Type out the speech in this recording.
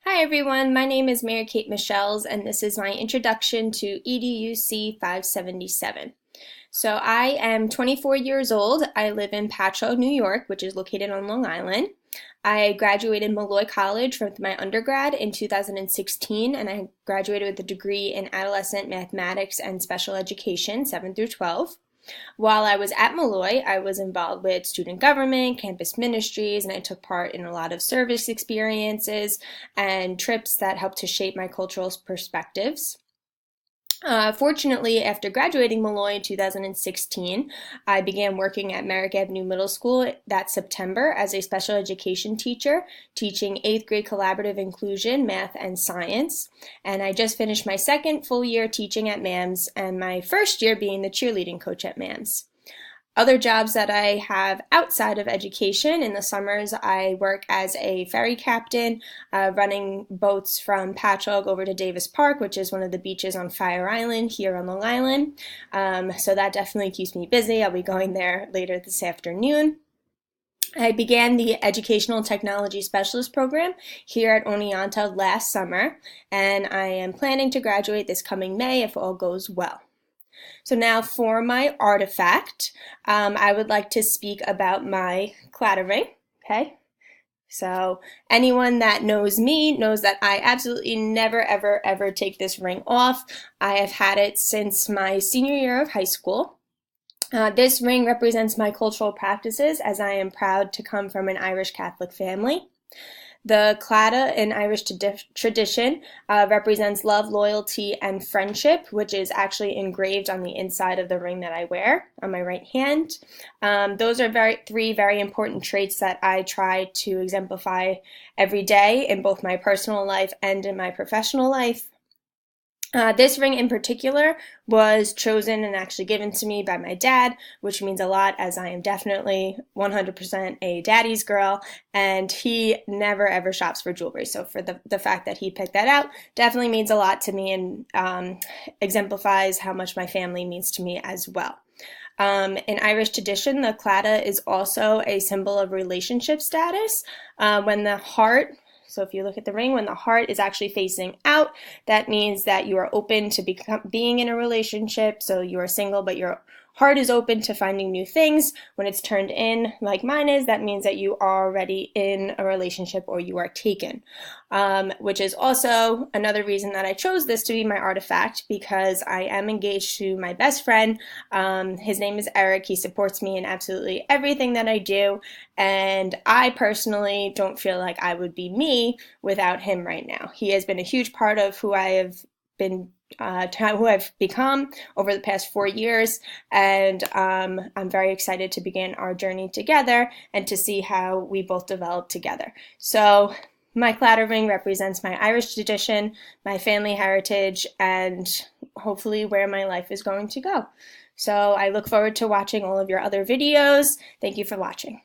Hi everyone, my name is Mary Kate Michels and this is my introduction to EDUC 577. So I am 24 years old. I live in Patchogue, New York, which is located on Long Island. I graduated Malloy College from my undergrad in 2016 and I graduated with a degree in adolescent mathematics and special education 7 through 12. While I was at Malloy, I was involved with student government, campus ministries, and I took part in a lot of service experiences and trips that helped to shape my cultural perspectives. Fortunately, after graduating Malloy in 2016, I began working at Merrick Avenue Middle School that September as a special education teacher, teaching 8th grade collaborative inclusion, math, and science. And I just finished my second full year teaching at MAMS and my first year being the cheerleading coach at MAMS. Other jobs that I have outside of education, in the summers I work as a ferry captain, running boats from Patchogue over to Davis Park, which is one of the beaches on Fire Island here on Long Island. So that definitely keeps me busy. I'll be going there later this afternoon. I began the Educational Technology Specialist program here at Oneonta last summer, and I am planning to graduate this coming May if all goes well. So now for my artifact, I would like to speak about my clatter ring, okay? So anyone that knows me knows that I absolutely never, ever, ever take this ring off. I have had it since my senior year of high school. This ring represents my cultural practices as I am proud to come from an Irish Catholic family. The claddagh in Irish tradition represents love, loyalty, and friendship, which is actually engraved on the inside of the ring that I wear on my right hand. Those are three very important traits that I try to exemplify every day in both my personal life and in my professional life. This ring in particular was chosen and actually given to me by my dad, which means a lot as I am definitely 100% a daddy's girl, and he never ever shops for jewelry. So for the fact that he picked that out definitely means a lot to me and exemplifies how much my family means to me as well. In Irish tradition, the claddagh is also a symbol of relationship status. When the heart So if you look at the ring, when the heart is actually facing out, that means that you are open to being in a relationship. So you are single, but your heart is open to finding new things. When it's turned in, like mine is, that means that you are already in a relationship or you are taken, which is also another reason that I chose this to be my artifact, because I am engaged to my best friend. His name is Eric. He supports me in absolutely everything that I do, and I personally don't feel like I would be me without him right now. He has been a huge part of who I have been who I've become over the past 4 years, and I'm very excited to begin our journey together and to see how we both develop together. So my clatter ring represents my Irish tradition, my family heritage, and hopefully where my life is going to go. So I look forward to watching all of your other videos. Thank you for watching.